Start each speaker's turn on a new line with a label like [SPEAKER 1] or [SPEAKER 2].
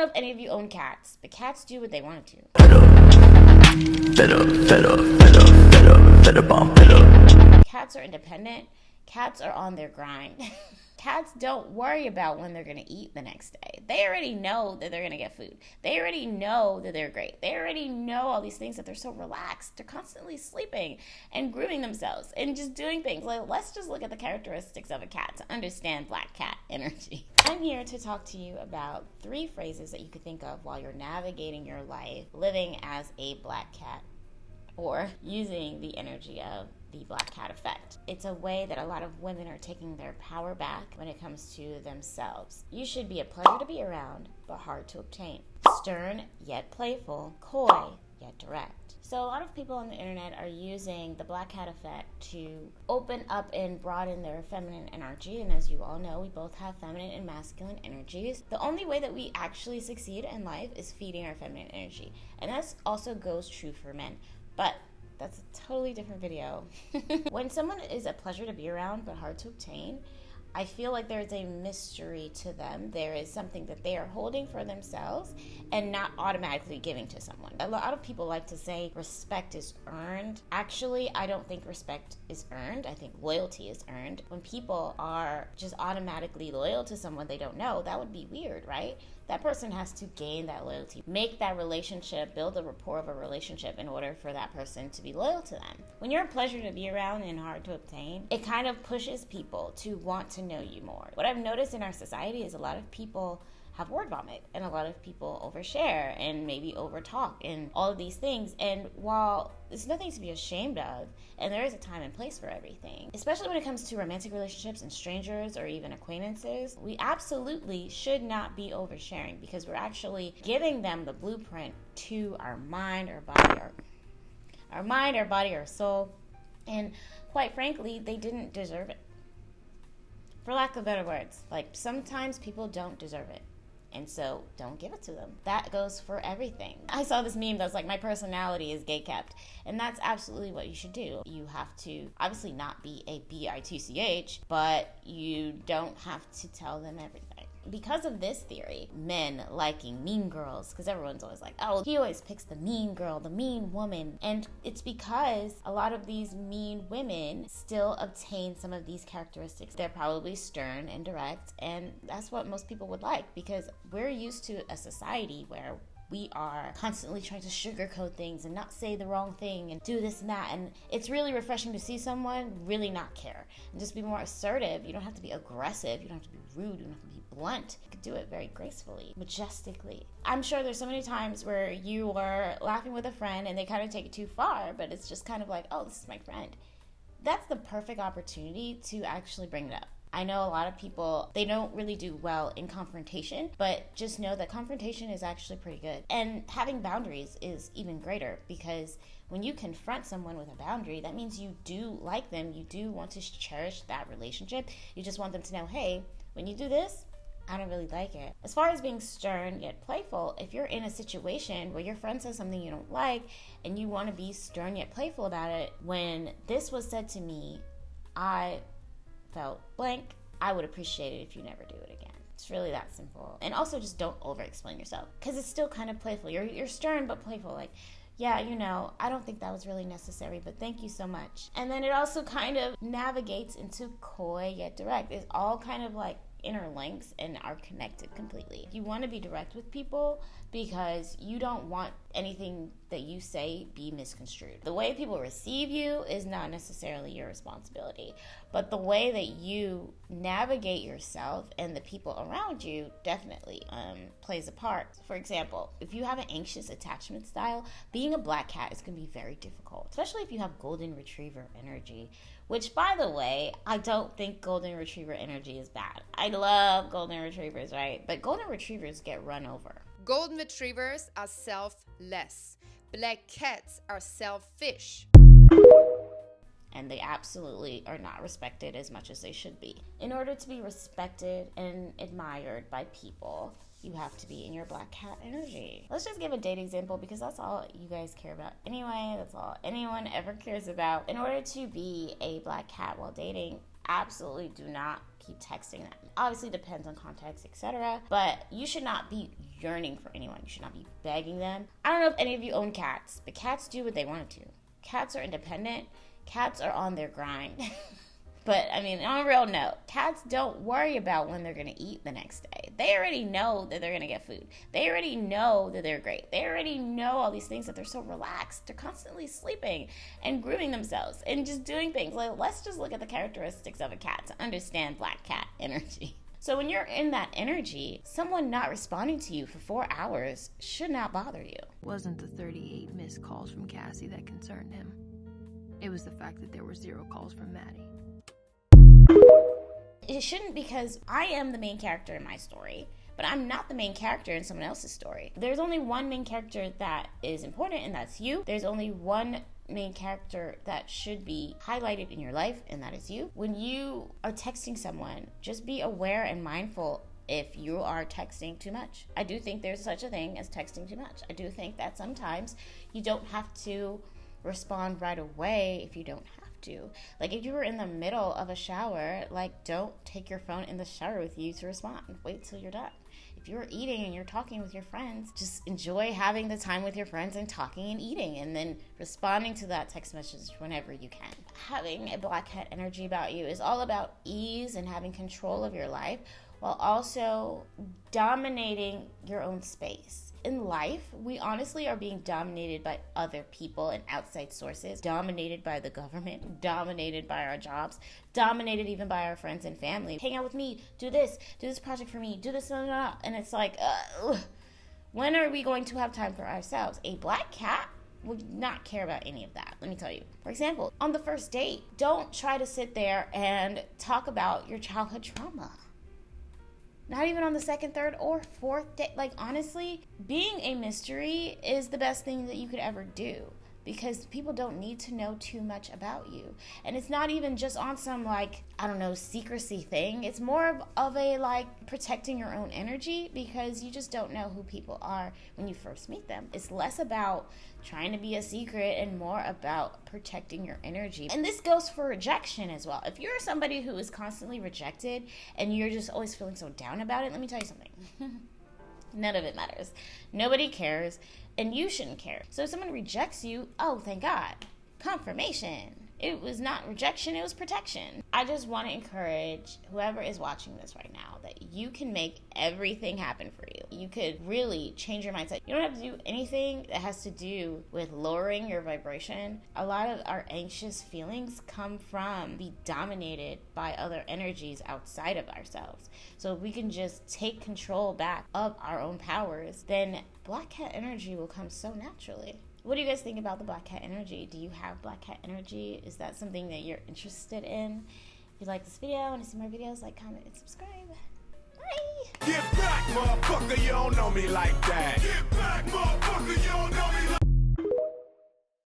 [SPEAKER 1] know if any of you own cats, but cats do what they want to. Cats are independent. Cats are on their grind. Cats don't worry about when they're going to eat the next day. They already know that they're going to get food. They already know that they're great. They already know all these things, that they're so relaxed. They're constantly sleeping and grooming themselves and just doing things. Like, let's just look at the characteristics of a cat to understand black cat energy. I'm here to talk to you about 3 phrases that you could think of while you're navigating your life living as a black cat, or using the energy of the black cat effect. It's a way that a lot of women are taking their power back when it comes to themselves. You should be a pleasure to be around, but hard to obtain. Stern yet playful, coy yet direct. So a lot of people on the internet are using the black cat effect to open up and broaden their feminine energy. And as you all know, we both have feminine and masculine energies. The only way that we actually succeed in life is feeding our feminine energy. And that also goes true for men. But that's a totally different video. When someone is a pleasure to be around but hard to obtain, I feel like there's a mystery to them. There is something that they are holding for themselves and not automatically giving to someone. A lot of people like to say respect is earned. Actually, I don't think respect is earned. I think loyalty is earned. When people are just automatically loyal to someone they don't know, that would be weird, right? That person has to gain that loyalty, make that relationship, build a rapport of a relationship in order for that person to be loyal to them. When you're a pleasure to be around and hard to obtain, it kind of pushes people to want to know you more. What I've noticed in our society is a lot of people have word vomit, and a lot of people overshare and maybe overtalk and all of these things. And while there's nothing to be ashamed of, and there is a time and place for everything, especially when it comes to romantic relationships and strangers or even acquaintances, we absolutely should not be oversharing, because we're actually giving them the blueprint to our mind, our body, our soul, and quite frankly, they didn't deserve it. For lack of better words, like, sometimes people don't deserve it. And so don't give it to them. That goes for everything. I saw this meme that's like, my personality is gay kept. And that's absolutely what you should do. You have to obviously not be a bitch, but you don't have to tell them everything. Because of this theory, men liking mean girls, because everyone's always like, oh, he always picks the mean girl, the mean woman. And it's because a lot of these mean women still obtain some of these characteristics. They're probably stern and direct, and that's what most people would like, because we're used to a society where we are constantly trying to sugarcoat things and not say the wrong thing and do this and that. And it's really refreshing to see someone really not care and just be more assertive. You don't have to be aggressive. You don't have to be rude. You don't have to be blunt. You can do it very gracefully, majestically. I'm sure there's so many times where you are laughing with a friend and they kind of take it too far, but it's just kind of like, oh, this is my friend. That's the perfect opportunity to actually bring it up. I know a lot of people, they don't really do well in confrontation, but just know that confrontation is actually pretty good. And having boundaries is even greater, because when you confront someone with a boundary, that means you do like them. You do want to cherish that relationship. You just want them to know, hey, when you do this, I don't really like it. As far as being stern yet playful, if you're in a situation where your friend says something you don't like and you want to be stern yet playful about it, when this was said to me, I felt blank, I would appreciate it if you never do it again. It's really that simple. And also just don't over-explain yourself, because it's still kind of playful. You're stern but playful, like, yeah, I don't think that was really necessary, but thank you so much. And then it also kind of navigates into coy yet direct. It's all kind of like interlinks and are connected completely. You want to be direct with people because you don't want anything that you say be misconstrued. The way people receive you is not necessarily your responsibility, but the way that you navigate yourself and the people around you definitely plays a part. For example, if you have an anxious attachment style, being a black cat is going to be very difficult, especially if you have golden retriever energy, which, by the way, I don't think golden retriever energy is bad. I love golden retrievers, right? But golden retrievers get run over.
[SPEAKER 2] Golden retrievers are selfless. Black cats are selfish.
[SPEAKER 1] And they absolutely are not respected as much as they should be. In order to be respected and admired by people, you have to be in your black cat energy. Let's just give a date example, because that's all you guys care about anyway. That's all anyone ever cares about. In order to be a black cat while dating, absolutely do not keep texting them. Obviously depends on context, etc. But you should not be yearning for anyone. You should not be begging them. I don't know if any of you own cats, but cats do what they want to do. Cats are independent. Cats are on their grind. But, I mean, on a real note, cats don't worry about when they're going to eat the next day. They already know that they're going to get food. They already know that they're great. They already know all these things, that they're so relaxed. They're constantly sleeping and grooming themselves and just doing things. Like, let's just look at the characteristics of a cat to understand black cat energy. So when you're in that energy, someone not responding to you for 4 hours should not bother you.
[SPEAKER 3] It wasn't the 38 missed calls from Cassie that concerned him. It was the fact that there were 0 calls from Maddie.
[SPEAKER 1] It shouldn't, because I am the main character in my story, but I'm not the main character in someone else's story. There's only one main character that is important, and that's you. There's only one main character that should be highlighted in your life, and that is you. When you are texting someone, just be aware and mindful if you are texting too much. I do think there's such a thing as texting too much. I do think that sometimes you don't have to respond right away if you don't have to. Like, if you were in the middle of a shower, like, don't take your phone in the shower with you to respond. Wait till you're done. If you're eating and you're talking with your friends, just enjoy having the time with your friends and talking and eating, and then responding to that text message whenever you can. Having a black cat energy about you is all about ease and having control of your life, while also dominating your own space. In life, we honestly are being dominated by other people and outside sources, dominated by the government, dominated by our jobs, dominated even by our friends and family. Hang out with me, do this project for me, do this, blah, blah, blah. And it's like, when are we going to have time for ourselves? A black cat would not care about any of that, let me tell you. For example, on the first date, don't try to sit there and talk about your childhood trauma. Not even on the second, third, or fourth day. Like, honestly, being a mystery is the best thing that you could ever do, because people don't need to know too much about you. And it's not even just on some, like, I don't know, secrecy thing. It's more of a, like, protecting your own energy, because you just don't know who people are when you first meet them. It's less about trying to be a secret and more about protecting your energy. And this goes for rejection as well. If you're somebody who is constantly rejected and you're just always feeling so down about it, let me tell you something. None of it matters. Nobody cares, and you shouldn't care. So if someone rejects you, oh, thank God. Confirmation. It was not rejection, it was protection. I just want to encourage whoever is watching this right now that you can make everything happen for you. You could really change your mindset. You don't have to do anything that has to do with lowering your vibration. A lot of our anxious feelings come from being dominated by other energies outside of ourselves. So if we can just take control back of our own powers, then black cat energy will come so naturally. What do you guys think about the black cat energy? Do you have black cat energy? Is that something that you're interested in? If you like this video and want to see more videos, like, comment, and subscribe. Bye!
[SPEAKER 4] Get back, motherfucker, you don't know me like that. Get back, motherfucker!